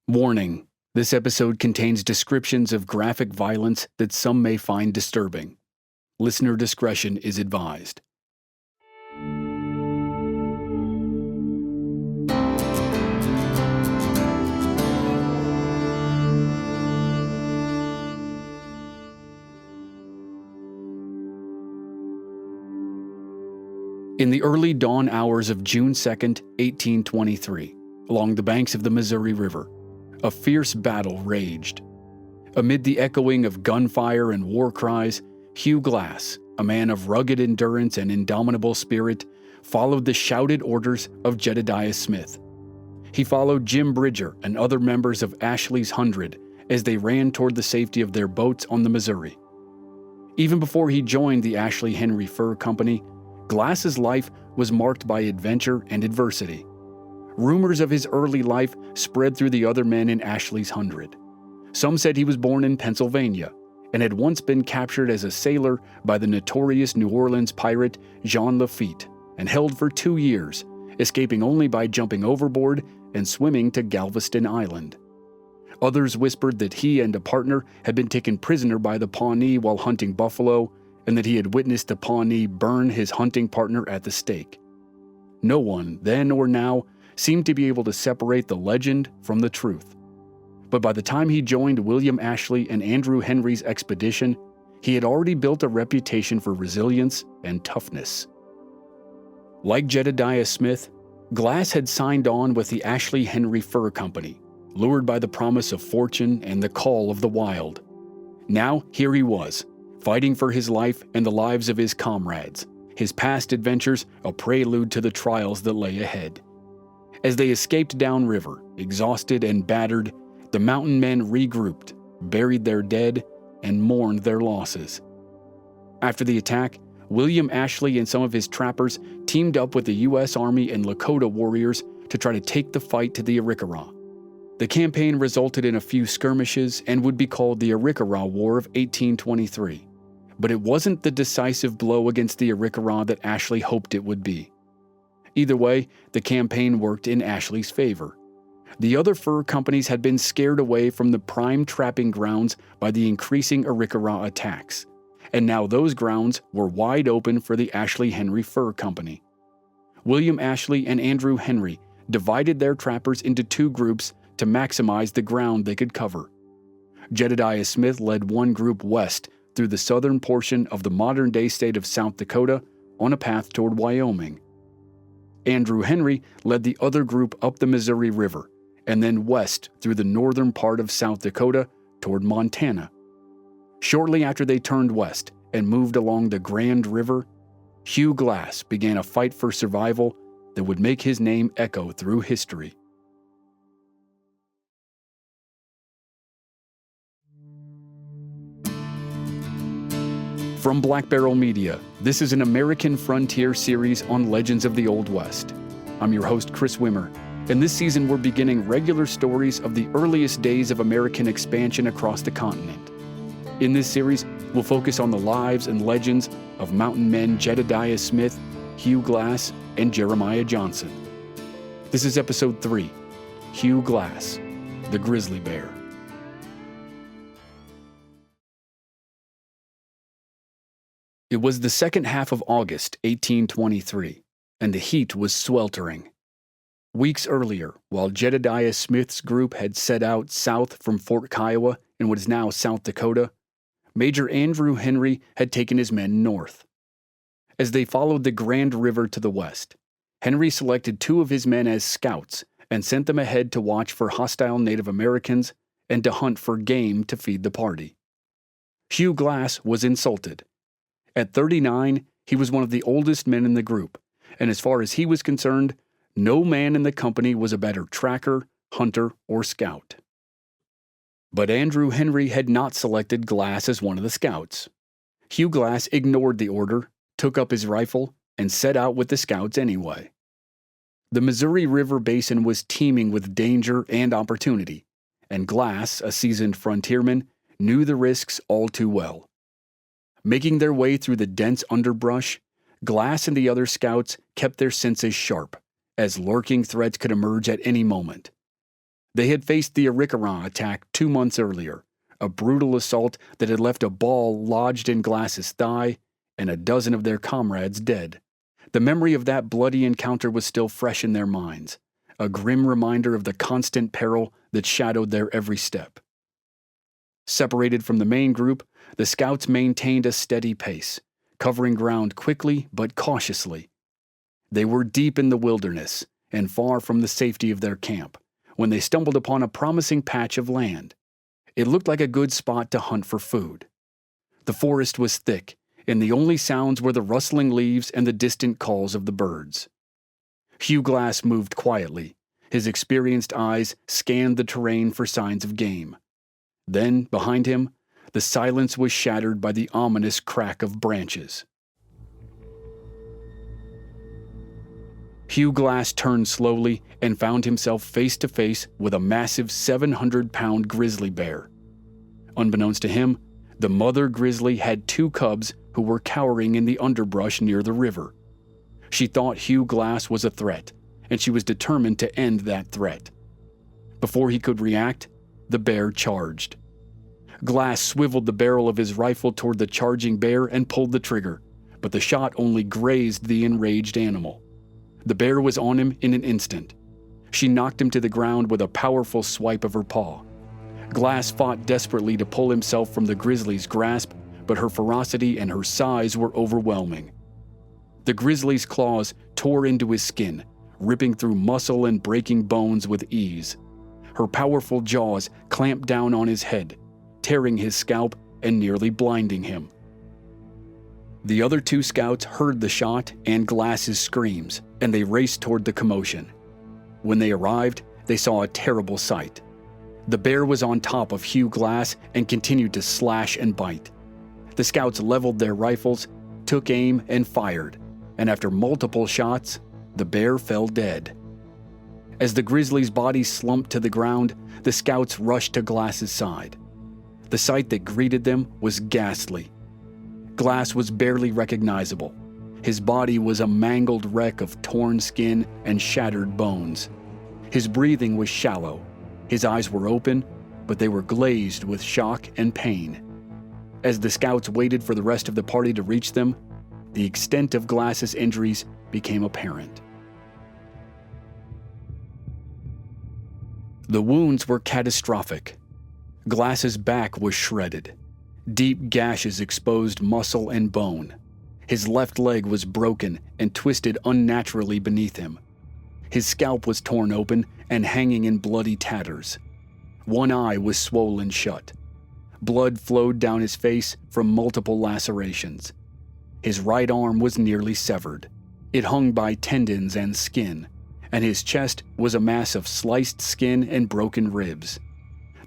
Warning: this episode contains descriptions of graphic violence that some may find disturbing. Listener discretion is advised. In the early dawn hours of June 2nd, 1823, along the banks of the Missouri River, a fierce battle raged. Amid the echoing of gunfire and war cries, Hugh Glass, a man of rugged endurance and indomitable spirit, followed the shouted orders of Jedediah Smith. He followed Jim Bridger and other members of Ashley's 100 as they ran toward the safety of their boats on the Missouri. Even before he joined the Ashley Henry Fur Company, Glass's life was marked by adventure and adversity. Rumors of his early life spread through the other men in Ashley's 100. Some said he was born in Pennsylvania and had once been captured as a sailor by the notorious New Orleans pirate Jean Lafitte and held for 2 years, escaping only by jumping overboard and swimming to Galveston Island. Others whispered that he and a partner had been taken prisoner by the Pawnee while hunting buffalo, and that he had witnessed the Pawnee burn his hunting partner at the stake. No one, then or now, seemed to be able to separate the legend from the truth. But by the time he joined William Ashley and Andrew Henry's expedition, he had already built a reputation for resilience and toughness. Like Jedediah Smith, Glass had signed on with the Ashley Henry Fur Company, lured by the promise of fortune and the call of the wild. Now, here he was, fighting for his life and the lives of his comrades, his past adventures a prelude to the trials that lay ahead. As they escaped downriver, exhausted and battered, the mountain men regrouped, buried their dead, and mourned their losses. After the attack, William Ashley and some of his trappers teamed up with the U.S. Army and Lakota warriors to try to take the fight to the Arikara. The campaign resulted in a few skirmishes and would be called the Arikara War of 1823. But it wasn't the decisive blow against the Arikara that Ashley hoped it would be. Either way, the campaign worked in Ashley's favor. The other fur companies had been scared away from the prime trapping grounds by the increasing Arikara attacks, and now those grounds were wide open for the Ashley Henry Fur Company. William Ashley and Andrew Henry divided their trappers into 2 groups to maximize the ground they could cover. Jedediah Smith led one group west through the southern portion of the modern-day state of South Dakota on a path toward Wyoming. Andrew Henry led the other group up the Missouri River and then west through the northern part of South Dakota toward Montana. Shortly after they turned west and moved along the Grand River, Hugh Glass began a fight for survival that would make his name echo through history. From Black Barrel Media, this is an American Frontier series on legends of the Old West. I'm your host, Chris Wimmer, and this season we're beginning regular stories of the earliest days of American expansion across the continent. In this series, we'll focus on the lives and legends of mountain men Jedediah Smith, Hugh Glass, and Jeremiah Johnson. This is Episode 3, Hugh Glass, the Grizzly Bear. It was the second half of August 1823, and the heat was sweltering. Weeks earlier, while Jedediah Smith's group had set out south from Fort Kiowa in what is now South Dakota, Major Andrew Henry had taken his men north. As they followed the Grand River to the west, Henry selected 2 of his men as scouts and sent them ahead to watch for hostile Native Americans and to hunt for game to feed the party. Hugh Glass was insulted. At 39, he was one of the oldest men in the group, and as far as he was concerned, no man in the company was a better tracker, hunter, or scout. But Andrew Henry had not selected Glass as one of the scouts. Hugh Glass ignored the order, took up his rifle, and set out with the scouts anyway. The Missouri River basin was teeming with danger and opportunity, and Glass, a seasoned frontierman, knew the risks all too well. Making their way through the dense underbrush, Glass and the other scouts kept their senses sharp, as lurking threats could emerge at any moment. They had faced the Arikara attack 2 months earlier, a brutal assault that had left a ball lodged in Glass's thigh and a dozen of their comrades dead. The memory of that bloody encounter was still fresh in their minds, a grim reminder of the constant peril that shadowed their every step. Separated from the main group, the scouts maintained a steady pace, covering ground quickly but cautiously. They were deep in the wilderness and far from the safety of their camp when they stumbled upon a promising patch of land. It looked like a good spot to hunt for food. The forest was thick, and the only sounds were the rustling leaves and the distant calls of the birds. Hugh Glass moved quietly. His experienced eyes scanned the terrain for signs of game. Then, behind him, the silence was shattered by the ominous crack of branches. Hugh Glass turned slowly and found himself face to face with a massive 700-pound grizzly bear. Unbeknownst to him, the mother grizzly had 2 cubs who were cowering in the underbrush near the river. She thought Hugh Glass was a threat, and she was determined to end that threat. Before he could react, the bear charged. Glass swiveled the barrel of his rifle toward the charging bear and pulled the trigger, but the shot only grazed the enraged animal. The bear was on him in an instant. She knocked him to the ground with a powerful swipe of her paw. Glass fought desperately to pull himself from the grizzly's grasp, but her ferocity and her size were overwhelming. The grizzly's claws tore into his skin, ripping through muscle and breaking bones with ease. Her powerful jaws clamped down on his head, tearing his scalp and nearly blinding him. The other 2 scouts heard the shot and Glass's screams, and they raced toward the commotion. When they arrived, they saw a terrible sight. The bear was on top of Hugh Glass and continued to slash and bite. The scouts leveled their rifles, took aim, and fired, and after multiple shots, the bear fell dead. As the grizzly's body slumped to the ground, the scouts rushed to Glass's side. The sight that greeted them was ghastly. Glass was barely recognizable. His body was a mangled wreck of torn skin and shattered bones. His breathing was shallow. His eyes were open, but they were glazed with shock and pain. As the scouts waited for the rest of the party to reach them, the extent of Glass's injuries became apparent. The wounds were catastrophic. Glass's back was shredded. Deep gashes exposed muscle and bone. His left leg was broken and twisted unnaturally beneath him. His scalp was torn open and hanging in bloody tatters. One eye was swollen shut. Blood flowed down his face from multiple lacerations. His right arm was nearly severed. It hung by tendons and skin, and his chest was a mass of sliced skin and broken ribs.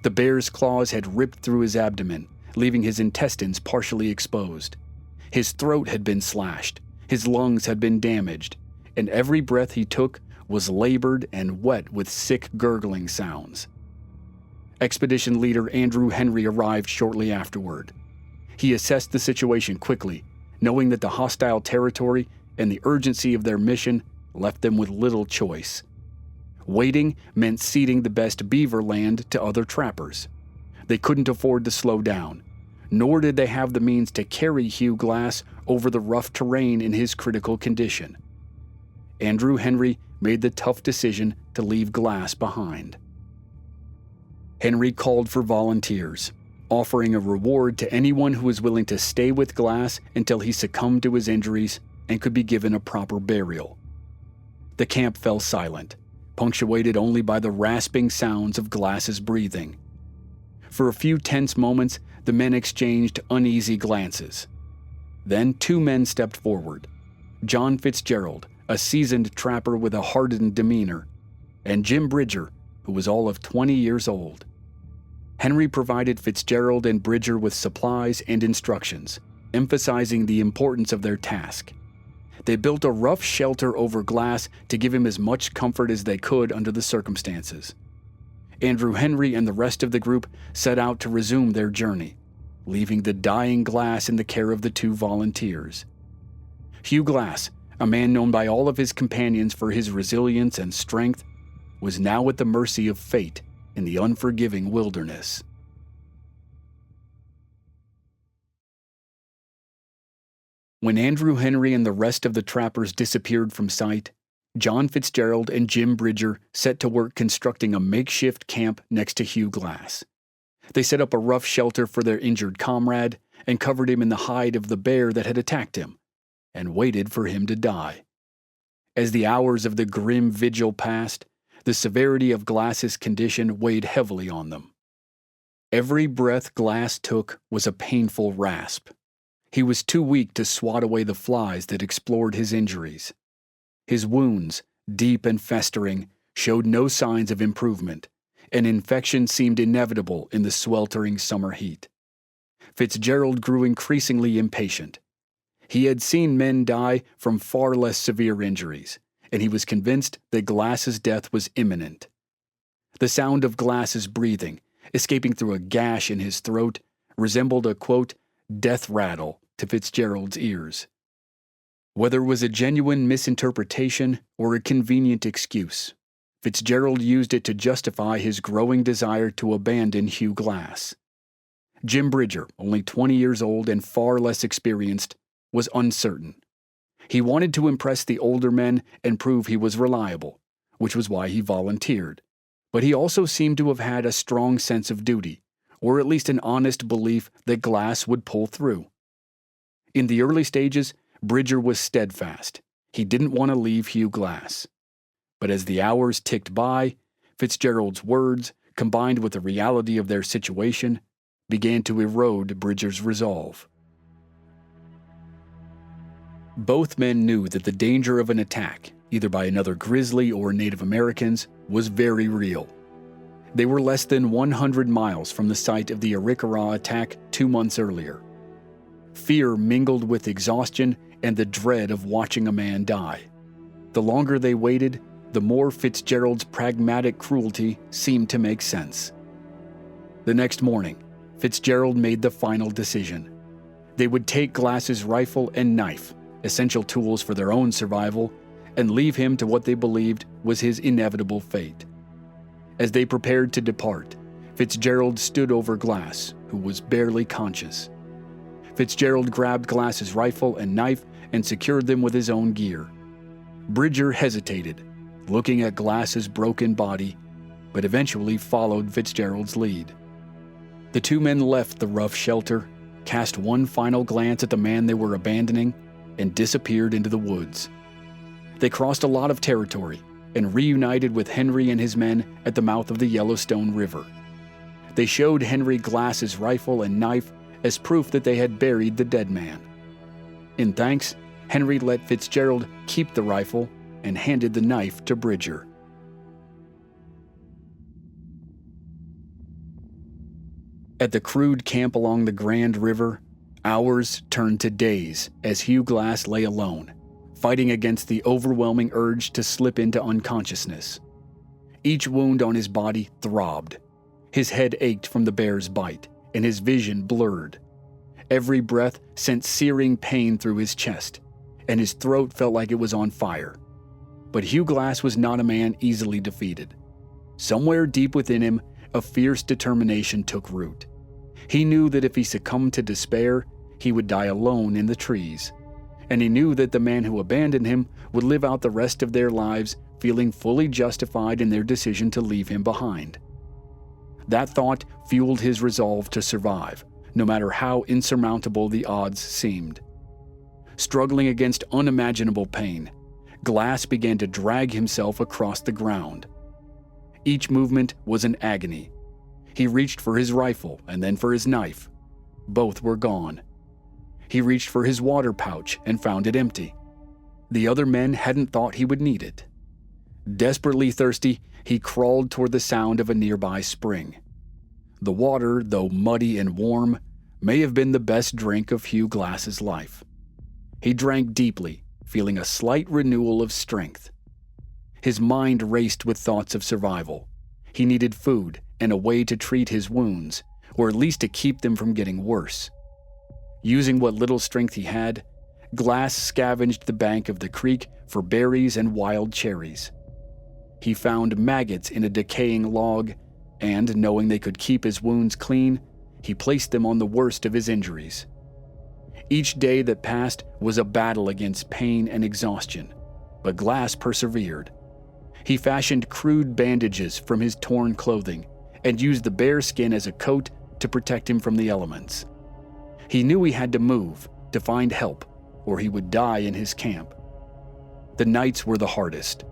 The bear's claws had ripped through his abdomen, leaving his intestines partially exposed. His throat had been slashed, his lungs had been damaged, and every breath he took was labored and wet with sick gurgling sounds. Expedition leader Andrew Henry arrived shortly afterward. He assessed the situation quickly, knowing that the hostile territory and the urgency of their mission left them with little choice. Waiting meant ceding the best beaver land to other trappers. They couldn't afford to slow down, nor did they have the means to carry Hugh Glass over the rough terrain in his critical condition. Andrew Henry made the tough decision to leave Glass behind. Henry called for volunteers, offering a reward to anyone who was willing to stay with Glass until he succumbed to his injuries and could be given a proper burial. The camp fell silent, punctuated only by the rasping sounds of Glass's breathing. For a few tense moments, the men exchanged uneasy glances. Then 2 men stepped forward: John Fitzgerald, a seasoned trapper with a hardened demeanor, and Jim Bridger, who was all of 20 years old. Henry provided Fitzgerald and Bridger with supplies and instructions, emphasizing the importance of their task. They built a rough shelter over Glass to give him as much comfort as they could under the circumstances. Andrew Henry and the rest of the group set out to resume their journey, leaving the dying Glass in the care of the 2 volunteers. Hugh Glass, a man known by all of his companions for his resilience and strength, was now at the mercy of fate in the unforgiving wilderness. When Andrew Henry and the rest of the trappers disappeared from sight, John Fitzgerald and Jim Bridger set to work constructing a makeshift camp next to Hugh Glass. They set up a rough shelter for their injured comrade and covered him in the hide of the bear that had attacked him, and waited for him to die. As the hours of the grim vigil passed, the severity of Glass's condition weighed heavily on them. Every breath Glass took was a painful rasp. He was too weak to swat away the flies that explored his injuries. His wounds, deep and festering, showed no signs of improvement, and infection seemed inevitable in the sweltering summer heat. Fitzgerald grew increasingly impatient. He had seen men die from far less severe injuries, and he was convinced that Glass's death was imminent. The sound of Glass's breathing, escaping through a gash in his throat, resembled a, quote, death rattle to Fitzgerald's ears. Whether it was a genuine misinterpretation or a convenient excuse, Fitzgerald used it to justify his growing desire to abandon Hugh Glass. Jim Bridger, only 20 years old and far less experienced, was uncertain. He wanted to impress the older men and prove he was reliable, which was why he volunteered. But he also seemed to have had a strong sense of duty, or at least an honest belief that Glass would pull through. In the early stages, Bridger was steadfast. He didn't want to leave Hugh Glass. But as the hours ticked by, Fitzgerald's words, combined with the reality of their situation, began to erode Bridger's resolve. Both men knew that the danger of an attack, either by another Grizzly or Native Americans, was very real. They were less than 100 miles from the site of the Arikara attack 2 months earlier. Fear mingled with exhaustion and the dread of watching a man die. The longer they waited, the more Fitzgerald's pragmatic cruelty seemed to make sense. The next morning, Fitzgerald made the final decision. They would take Glass's rifle and knife, essential tools for their own survival, and leave him to what they believed was his inevitable fate. As they prepared to depart, Fitzgerald stood over Glass, who was barely conscious. Fitzgerald grabbed Glass's rifle and knife and secured them with his own gear. Bridger hesitated, looking at Glass's broken body, but eventually followed Fitzgerald's lead. The two men left the rough shelter, cast one final glance at the man they were abandoning, and disappeared into the woods. They crossed a lot of territory and reunited with Henry and his men at the mouth of the Yellowstone River. They showed Henry Glass's rifle and knife as proof that they had buried the dead man. In thanks, Henry let Fitzgerald keep the rifle and handed the knife to Bridger. At the crude camp along the Grand River, hours turned to days as Hugh Glass lay alone, fighting against the overwhelming urge to slip into unconsciousness. Each wound on his body throbbed. His head ached from the bear's bite, and his vision blurred. Every breath sent searing pain through his chest, and his throat felt like it was on fire. But Hugh Glass was not a man easily defeated. Somewhere deep within him, a fierce determination took root. He knew that if he succumbed to despair, he would die alone in the trees. And he knew that the man who abandoned him would live out the rest of their lives feeling fully justified in their decision to leave him behind. That thought fueled his resolve to survive, no matter how insurmountable the odds seemed. Struggling against unimaginable pain, Glass began to drag himself across the ground. Each movement was an agony. He reached for his rifle and then for his knife. Both were gone. He reached for his water pouch and found it empty. The other men hadn't thought he would need it. Desperately thirsty, he crawled toward the sound of a nearby spring. The water, though muddy and warm, may have been the best drink of Hugh Glass's life. He drank deeply, feeling a slight renewal of strength. His mind raced with thoughts of survival. He needed food and a way to treat his wounds, or at least to keep them from getting worse. Using what little strength he had, Glass scavenged the bank of the creek for berries and wild cherries. He found maggots in a decaying log and knowing they could keep his wounds clean, he placed them on the worst of his injuries. Each day that passed was a battle against pain and exhaustion, but Glass persevered. He fashioned crude bandages from his torn clothing and used the bear skin as a coat to protect him from the elements. He knew he had to move to find help, or he would die in his camp. The nights were the hardest.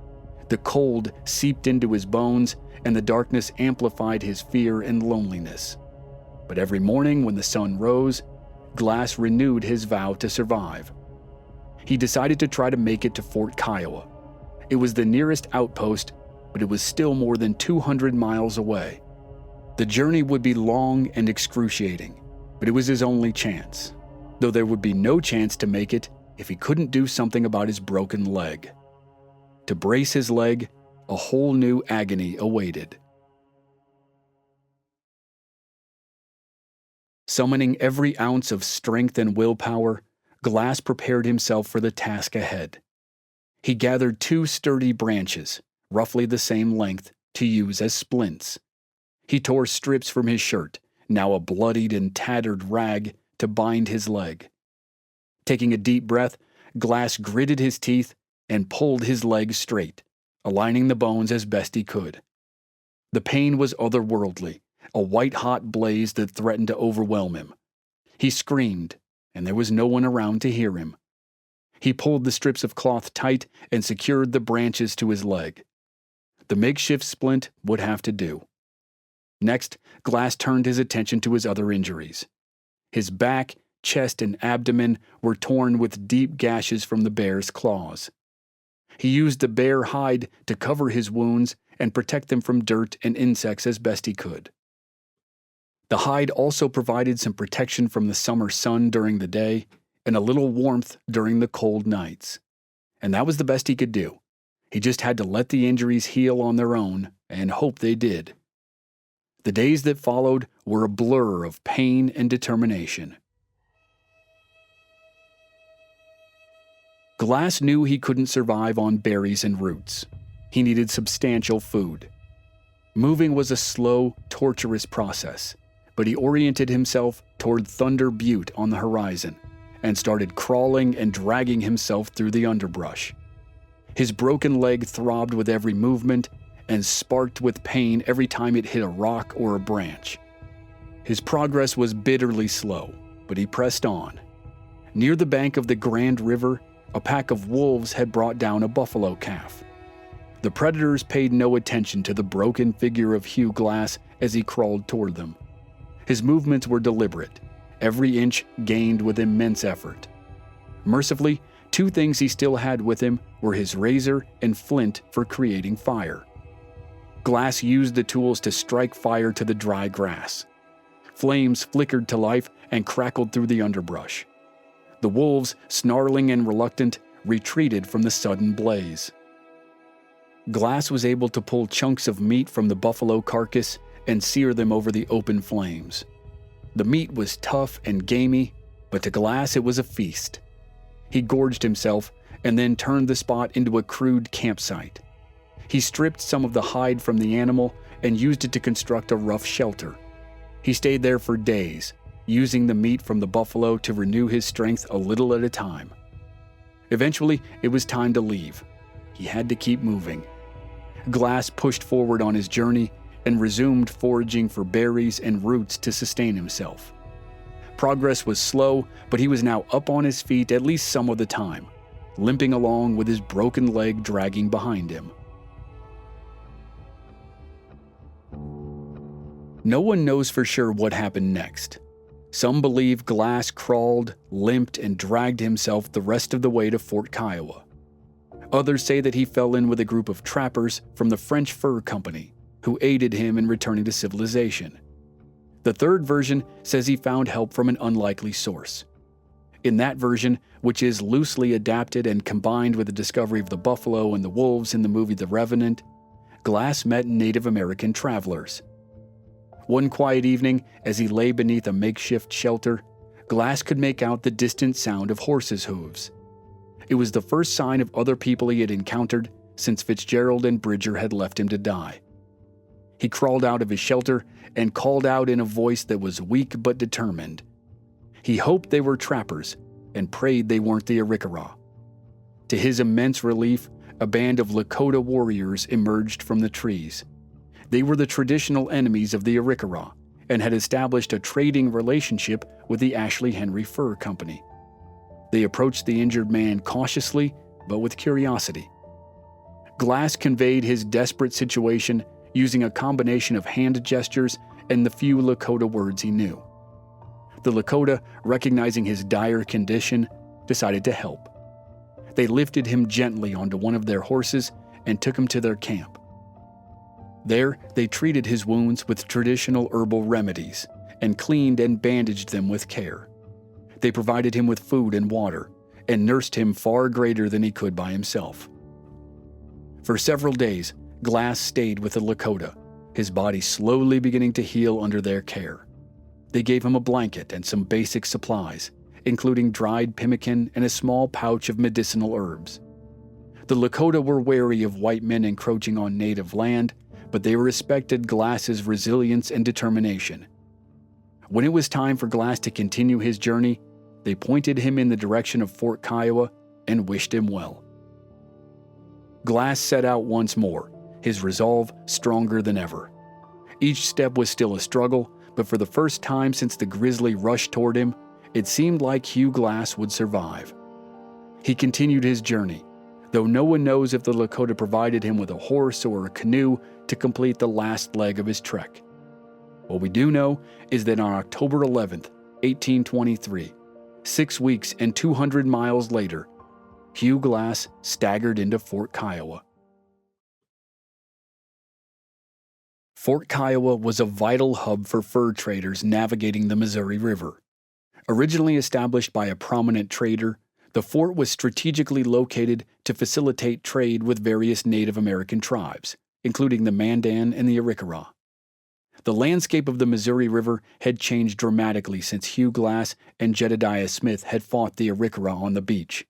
The cold seeped into his bones, and the darkness amplified his fear and loneliness. But every morning when the sun rose, Glass renewed his vow to survive. He decided to try to make it to Fort Kiowa. It was the nearest outpost, but it was still more than 200 miles away. The journey would be long and excruciating, but it was his only chance, though there would be no chance to make it if he couldn't do something about his broken leg. To brace his leg, a whole new agony awaited. Summoning every ounce of strength and willpower, Glass prepared himself for the task ahead. He gathered 2 sturdy branches, roughly the same length, to use as splints. He tore strips from his shirt, now a bloodied and tattered rag, to bind his leg. Taking a deep breath, Glass gritted his teeth and pulled his leg straight, aligning the bones as best he could. The pain was otherworldly, a white-hot blaze that threatened to overwhelm him. He screamed, and there was no one around to hear him. He pulled the strips of cloth tight and secured the branches to his leg. The makeshift splint would have to do. Next, Glass turned his attention to his other injuries. His back, chest, and abdomen were torn with deep gashes from the bear's claws. He used the bear hide to cover his wounds and protect them from dirt and insects as best he could. The hide also provided some protection from the summer sun during the day and a little warmth during the cold nights. And that was the best he could do. He just had to let the injuries heal on their own and hope they did. The days that followed were a blur of pain and determination. Glass knew he couldn't survive on berries and roots. He needed substantial food. Moving was a slow, torturous process, but he oriented himself toward Thunder Butte on the horizon and started crawling and dragging himself through the underbrush. His broken leg throbbed with every movement and sparked with pain every time it hit a rock or a branch. His progress was bitterly slow, but he pressed on. Near the bank of the Grand River, a pack of wolves had brought down a buffalo calf. The predators paid no attention to the broken figure of Hugh Glass as he crawled toward them. His movements were deliberate, every inch gained with immense effort. Mercifully, 2 things he still had with him were his razor and flint for creating fire. Glass used the tools to strike fire to the dry grass. Flames flickered to life and crackled through the underbrush. The wolves, snarling and reluctant, retreated from the sudden blaze. Glass was able to pull chunks of meat from the buffalo carcass and sear them over the open flames. The meat was tough and gamey, but to Glass it was a feast. He gorged himself and then turned the spot into a crude campsite. He stripped some of the hide from the animal and used it to construct a rough shelter. He stayed there for days, using the meat from the buffalo to renew his strength a little at a time. Eventually, it was time to leave. He had to keep moving. Glass pushed forward on his journey and resumed foraging for berries and roots to sustain himself. Progress was slow, but he was now up on his feet at least some of the time, limping along with his broken leg dragging behind him. No one knows for sure what happened next. Some believe Glass crawled, limped, and dragged himself the rest of the way to Fort Kiowa. Others say that he fell in with a group of trappers from the French Fur Company, who aided him in returning to civilization. The third version says he found help from an unlikely source. In that version, which is loosely adapted and combined with the discovery of the buffalo and the wolves in the movie The Revenant, Glass met Native American travelers. One quiet evening, as he lay beneath a makeshift shelter, Glass could make out the distant sound of horses' hooves. It was the first sign of other people he had encountered since Fitzgerald and Bridger had left him to die. He crawled out of his shelter and called out in a voice that was weak but determined. He hoped they were trappers and prayed they weren't the Arikara. To his immense relief, a band of Lakota warriors emerged from the trees. They were the traditional enemies of the Arikara and had established a trading relationship with the Ashley Henry Fur Company. They approached the injured man cautiously, but with curiosity. Glass conveyed his desperate situation using a combination of hand gestures and the few Lakota words he knew. The Lakota, recognizing his dire condition, decided to help. They lifted him gently onto one of their horses and took him to their camp. There, they treated his wounds with traditional herbal remedies and cleaned and bandaged them with care. They provided him with food and water and nursed him far greater than he could by himself. For several days, Glass stayed with the Lakota, his body slowly beginning to heal under their care. They gave him a blanket and some basic supplies, including dried pemmican and a small pouch of medicinal herbs. The Lakota were wary of white men encroaching on native land, but they respected Glass's resilience and determination. When it was time for Glass to continue his journey, they pointed him in the direction of Fort Kiowa and wished him well. Glass set out once more, his resolve stronger than ever. Each step was still a struggle, but for the first time since the Grizzly rushed toward him, it seemed like Hugh Glass would survive. He continued his journey, though no one knows if the Lakota provided him with a horse or a canoe to complete the last leg of his trek. What we do know is that on October 11th, 1823, 6 weeks and 200 miles later, Hugh Glass staggered into Fort Kiowa. Fort Kiowa was a vital hub for fur traders navigating the Missouri River. Originally established by a prominent trader, the fort was strategically located to facilitate trade with various Native American tribes, including the Mandan and the Arikara. The landscape of the Missouri River had changed dramatically since Hugh Glass and Jedediah Smith had fought the Arikara on the beach.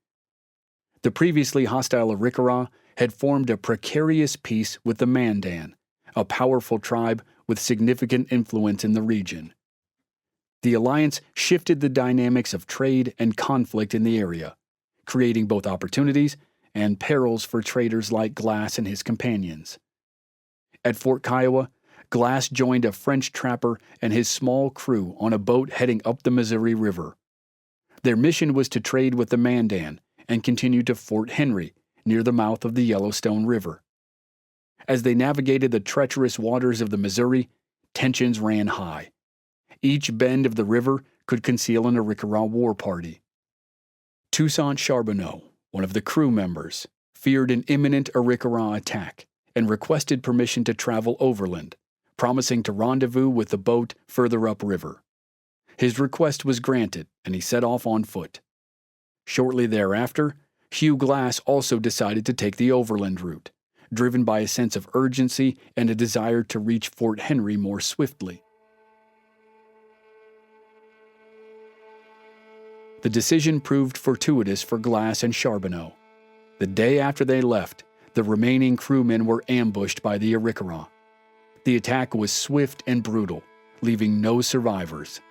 The previously hostile Arikara had formed a precarious peace with the Mandan, a powerful tribe with significant influence in the region. The alliance shifted the dynamics of trade and conflict in the area, creating both opportunities and perils for traders like Glass and his companions. At Fort Kiowa, Glass joined a French trapper and his small crew on a boat heading up the Missouri River. Their mission was to trade with the Mandan and continue to Fort Henry, near the mouth of the Yellowstone River. As they navigated the treacherous waters of the Missouri, tensions ran high. Each bend of the river could conceal an Arikara war party. Toussaint Charbonneau, one of the crew members, feared an imminent Arikara attack and requested permission to travel overland, promising to rendezvous with the boat further upriver. His request was granted, and he set off on foot. Shortly thereafter, Hugh Glass also decided to take the overland route, driven by a sense of urgency and a desire to reach Fort Henry more swiftly. The decision proved fortuitous for Glass and Charbonneau. The day after they left, the remaining crewmen were ambushed by the Arikara. The attack was swift and brutal, leaving no survivors.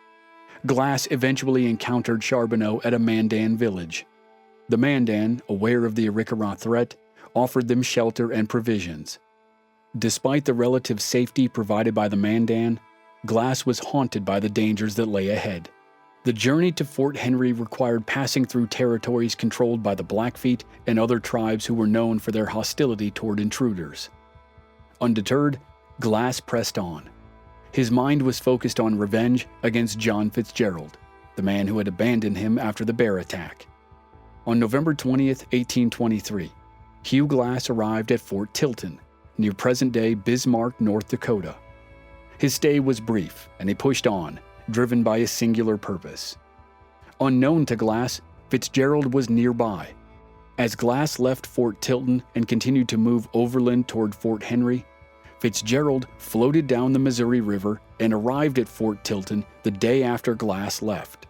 Glass eventually encountered Charbonneau at a Mandan village. The Mandan, aware of the Arikara threat, offered them shelter and provisions. Despite the relative safety provided by the Mandan, Glass was haunted by the dangers that lay ahead. The journey to Fort Henry required passing through territories controlled by the Blackfeet and other tribes who were known for their hostility toward intruders. Undeterred, Glass pressed on. His mind was focused on revenge against John Fitzgerald, the man who had abandoned him after the bear attack. On November 20th, 1823, Hugh Glass arrived at Fort Tilton, near present-day Bismarck, North Dakota. His stay was brief, and he pushed on, driven by a singular purpose. Unknown to Glass, Fitzgerald was nearby. As Glass left Fort Tilton and continued to move overland toward Fort Henry, Fitzgerald floated down the Missouri River and arrived at Fort Tilton the day after Glass left.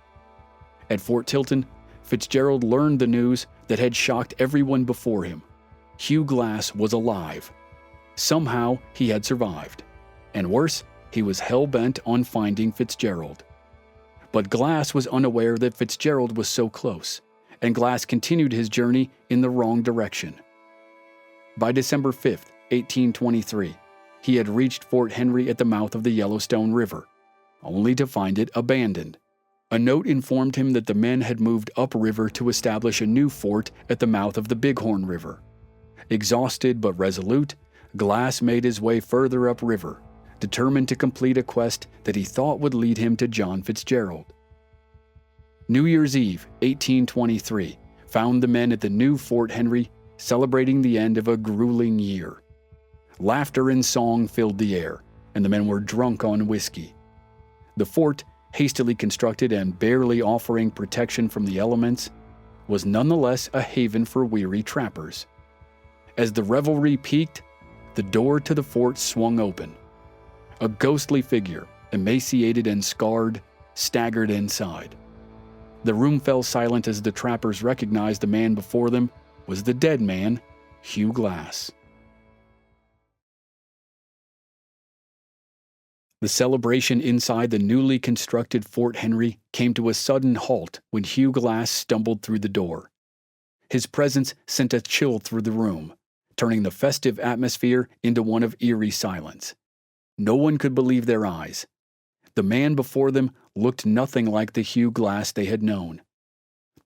At Fort Tilton, Fitzgerald learned the news that had shocked everyone before him. Hugh Glass was alive. Somehow, he had survived. And worse, he was hell-bent on finding Fitzgerald. But Glass was unaware that Fitzgerald was so close, and Glass continued his journey in the wrong direction. By December 5th, 1823, he had reached Fort Henry at the mouth of the Yellowstone River, only to find it abandoned. A note informed him that the men had moved upriver to establish a new fort at the mouth of the Bighorn River. Exhausted but resolute, Glass made his way further upriver, determined to complete a quest that he thought would lead him to John Fitzgerald. New Year's Eve, 1823, found the men at the new Fort Henry celebrating the end of a grueling year. Laughter and song filled the air, and the men were drunk on whiskey. The fort, hastily constructed and barely offering protection from the elements, was nonetheless a haven for weary trappers. As the revelry peaked, the door to the fort swung open. A ghostly figure, emaciated and scarred, staggered inside. The room fell silent as the trappers recognized the man before them was the dead man, Hugh Glass. The celebration inside the newly constructed Fort Henry came to a sudden halt when Hugh Glass stumbled through the door. His presence sent a chill through the room, turning the festive atmosphere into one of eerie silence. No one could believe their eyes. The man before them looked nothing like the Hugh Glass they had known.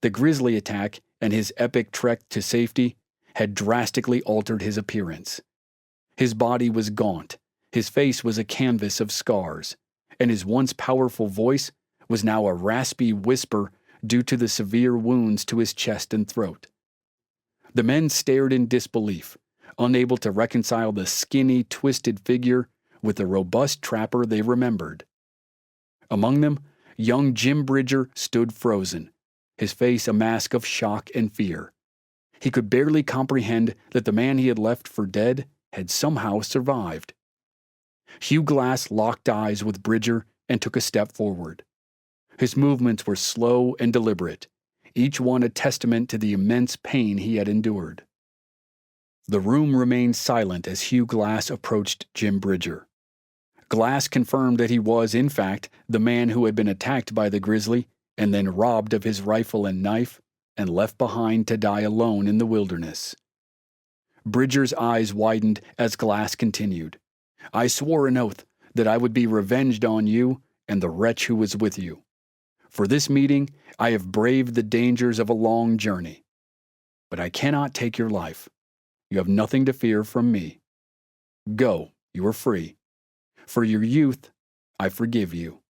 The Grizzly attack and his epic trek to safety had drastically altered his appearance. His body was gaunt, his face was a canvas of scars, and his once powerful voice was now a raspy whisper due to the severe wounds to his chest and throat. The men stared in disbelief, unable to reconcile the skinny, twisted figure with the robust trapper they remembered. Among them, young Jim Bridger stood frozen, his face a mask of shock and fear. He could barely comprehend that the man he had left for dead had somehow survived. Hugh Glass locked eyes with Bridger and took a step forward. His movements were slow and deliberate, each one a testament to the immense pain he had endured. The room remained silent as Hugh Glass approached Jim Bridger. Glass confirmed that he was, in fact, the man who had been attacked by the Grizzly and then robbed of his rifle and knife and left behind to die alone in the wilderness. Bridger's eyes widened as Glass continued. "I swore an oath that I would be revenged on you and the wretch who was with you. For this meeting, I have braved the dangers of a long journey. But I cannot take your life. You have nothing to fear from me. Go, you are free. For your youth, I forgive you."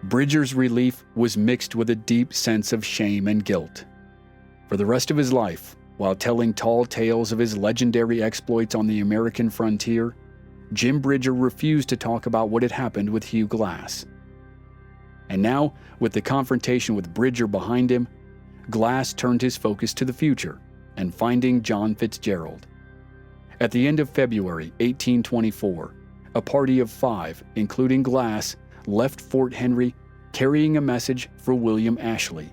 Bridger's relief was mixed with a deep sense of shame and guilt. For the rest of his life, while telling tall tales of his legendary exploits on the American frontier, Jim Bridger refused to talk about what had happened with Hugh Glass. And now, with the confrontation with Bridger behind him, Glass turned his focus to the future and finding John Fitzgerald. At the end of February 1824, a party of 5, including Glass, left Fort Henry carrying a message for William Ashley.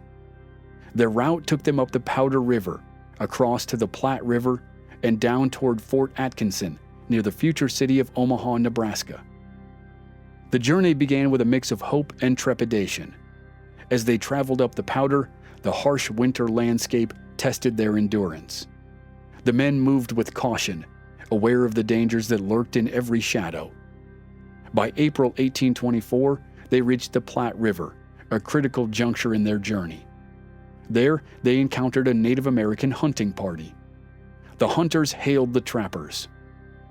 Their route took them up the Powder River, across to the Platte River, and down toward Fort Atkinson, near the future city of Omaha, Nebraska. The journey began with a mix of hope and trepidation. As they traveled up the Powder, the harsh winter landscape tested their endurance. The men moved with caution, aware of the dangers that lurked in every shadow. By April 1824, they reached the Platte River, a critical juncture in their journey. There, they encountered a Native American hunting party. The hunters hailed the trappers.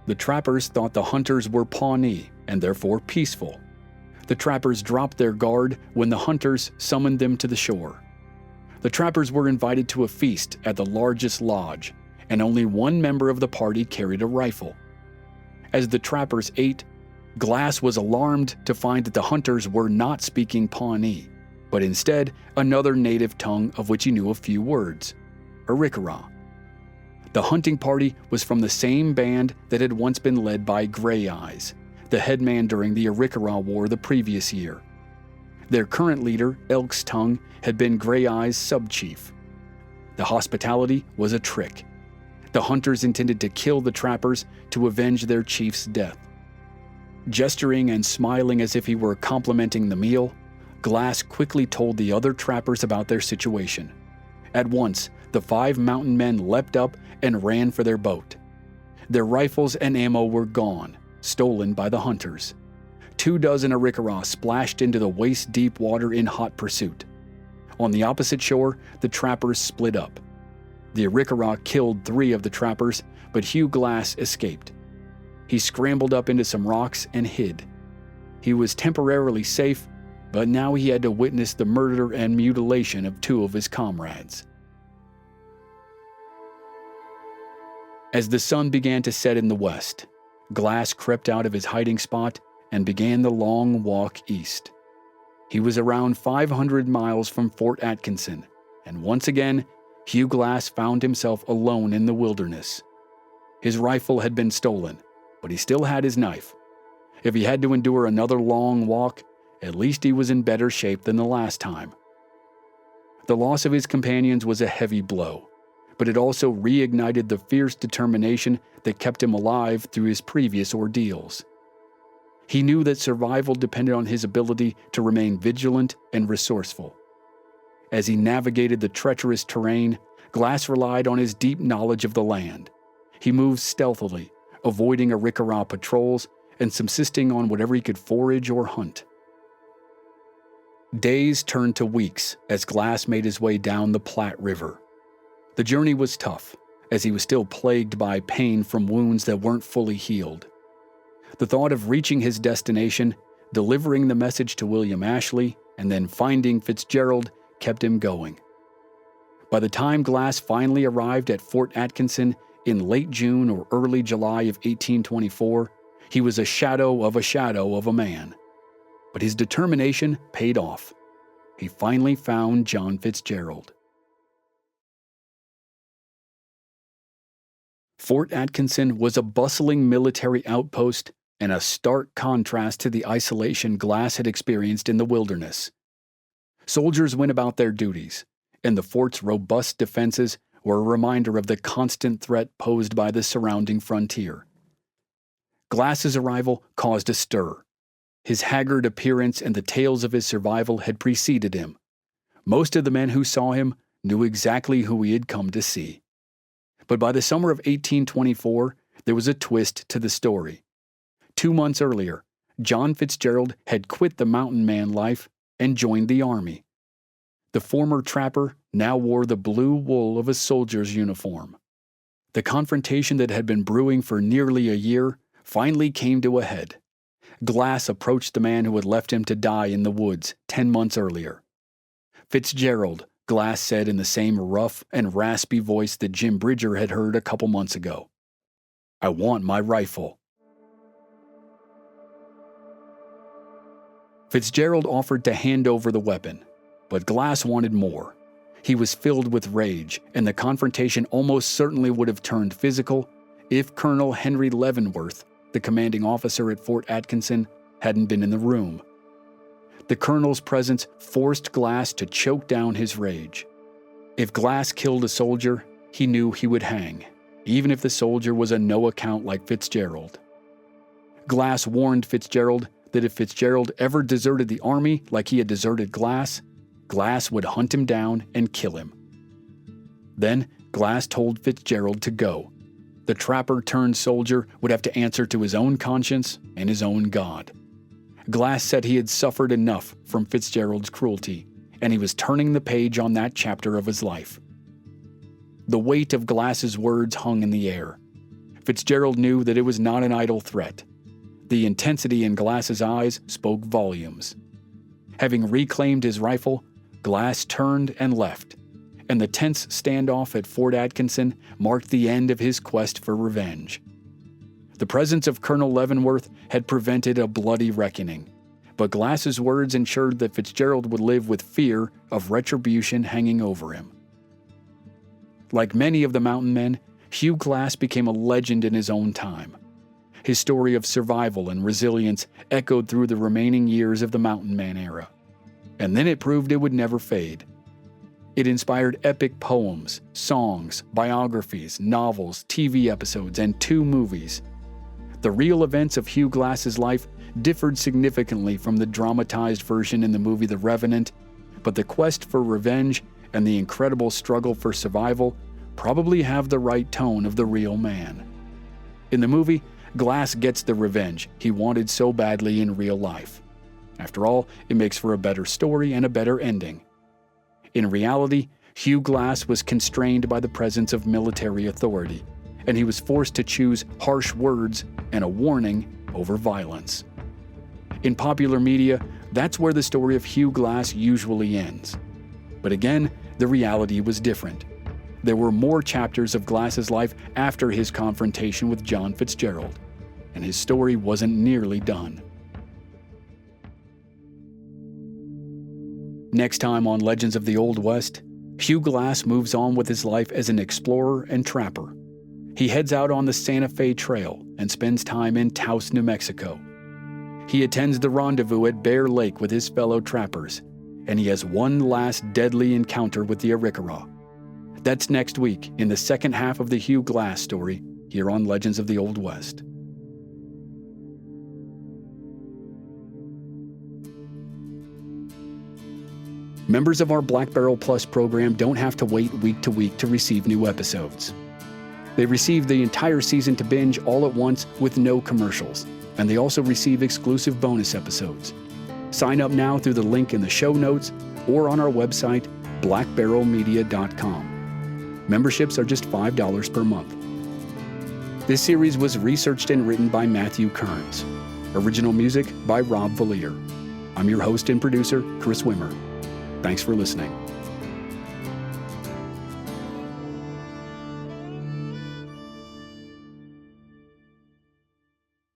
The trappers thought the hunters were Pawnee and therefore peaceful. The trappers dropped their guard when the hunters summoned them to the shore. The trappers were invited to a feast at the largest lodge, and only one member of the party carried a rifle. As the trappers ate, Glass was alarmed to find that the hunters were not speaking Pawnee, but instead another native tongue of which he knew a few words, Arikara. The hunting party was from the same band that had once been led by Gray Eyes, the headman during the Arikara War the previous year. Their current leader, Elk's Tongue, had been Gray Eyes' sub-chief. The hospitality was a trick. The hunters intended to kill the trappers to avenge their chief's death. Gesturing and smiling as if he were complimenting the meal, Glass quickly told the other trappers about their situation. At once, the 5 mountain men leapt up and ran for their boat. Their rifles and ammo were gone, stolen by the hunters. 24 Arikara splashed into the waist-deep water in hot pursuit. On the opposite shore, the trappers split up. The Arikara killed 3 of the trappers, but Hugh Glass escaped. He scrambled up into some rocks and hid. He was temporarily safe, but now he had to witness the murder and mutilation of 2 of his comrades. As the sun began to set in the west, Glass crept out of his hiding spot and began the long walk east. He was around 500 miles from Fort Atkinson, and once again, Hugh Glass found himself alone in the wilderness. His rifle had been stolen, but he still had his knife. If he had to endure another long walk, at least he was in better shape than the last time. The loss of his companions was a heavy blow, but it also reignited the fierce determination that kept him alive through his previous ordeals. He knew that survival depended on his ability to remain vigilant and resourceful. As he navigated the treacherous terrain, Glass relied on his deep knowledge of the land. He moved stealthily, avoiding Arikara patrols and subsisting on whatever he could forage or hunt. Days turned to weeks as Glass made his way down the Platte River. The journey was tough, as he was still plagued by pain from wounds that weren't fully healed. The thought of reaching his destination, delivering the message to William Ashley, and then finding Fitzgerald kept him going. By the time Glass finally arrived at Fort Atkinson in late June or early July of 1824, he was a shadow of a man. But his determination paid off. He finally found John Fitzgerald. Fort Atkinson was a bustling military outpost and a stark contrast to the isolation Glass had experienced in the wilderness. Soldiers went about their duties, and the fort's robust defenses were a reminder of the constant threat posed by the surrounding frontier. Glass's arrival caused a stir. His haggard appearance and the tales of his survival had preceded him. Most of the men who saw him knew exactly who he had come to see. But by the summer of 1824, there was a twist to the story. 2 months earlier, John Fitzgerald had quit the mountain man life and joined the army. The former trapper now wore the blue wool of a soldier's uniform. The confrontation that had been brewing for nearly a year finally came to a head. Glass approached the man who had left him to die in the woods 10 months earlier. "Fitzgerald," Glass said in the same rough and raspy voice that Jim Bridger had heard a couple months ago. "I want my rifle." Fitzgerald offered to hand over the weapon, but Glass wanted more. He was filled with rage, and the confrontation almost certainly would have turned physical if Colonel Henry Leavenworth, the commanding officer at Fort Atkinson, hadn't been in the room. The colonel's presence forced Glass to choke down his rage. If Glass killed a soldier, he knew he would hang, even if the soldier was a no-account like Fitzgerald. Glass warned Fitzgerald that if Fitzgerald ever deserted the army like he had deserted Glass, Glass would hunt him down and kill him. Then Glass told Fitzgerald to go. The trapper-turned-soldier would have to answer to his own conscience and his own God. Glass said he had suffered enough from Fitzgerald's cruelty, and he was turning the page on that chapter of his life. The weight of Glass's words hung in the air. Fitzgerald knew that it was not an idle threat. The intensity in Glass's eyes spoke volumes. Having reclaimed his rifle, Glass turned and left, and the tense standoff at Fort Atkinson marked the end of his quest for revenge. The presence of Colonel Leavenworth had prevented a bloody reckoning, but Glass's words ensured that Fitzgerald would live with fear of retribution hanging over him. Like many of the mountain men, Hugh Glass became a legend in his own time. His story of survival and resilience echoed through the remaining years of the mountain man era, and then it proved it would never fade. It inspired epic poems, songs, biographies, novels, TV episodes, and 2 movies. The real events of Hugh Glass's life differed significantly from the dramatized version in the movie The Revenant, but the quest for revenge and the incredible struggle for survival probably have the right tone of the real man. In the movie, Glass gets the revenge he wanted so badly in real life. After all, it makes for a better story and a better ending. In reality, Hugh Glass was constrained by the presence of military authority, and he was forced to choose harsh words and a warning over violence. In popular media, that's where the story of Hugh Glass usually ends. But again, the reality was different. There were more chapters of Glass's life after his confrontation with John Fitzgerald, and his story wasn't nearly done. Next time on Legends of the Old West, Hugh Glass moves on with his life as an explorer and trapper. He heads out on the Santa Fe Trail and spends time in Taos, New Mexico. He attends the rendezvous at Bear Lake with his fellow trappers, and he has one last deadly encounter with the Arikara. That's next week in the second half of the Hugh Glass story here on Legends of the Old West. Members of our Black Barrel Plus program don't have to wait week to week to receive new episodes. They receive the entire season to binge all at once with no commercials, and they also receive exclusive bonus episodes. Sign up now through the link in the show notes or on our website, blackbarrelmedia.com. Memberships are just $5 per month. This series was researched and written by Matthew Kearns. Original music by Rob Valier. I'm your host and producer, Chris Wimmer. Thanks for listening.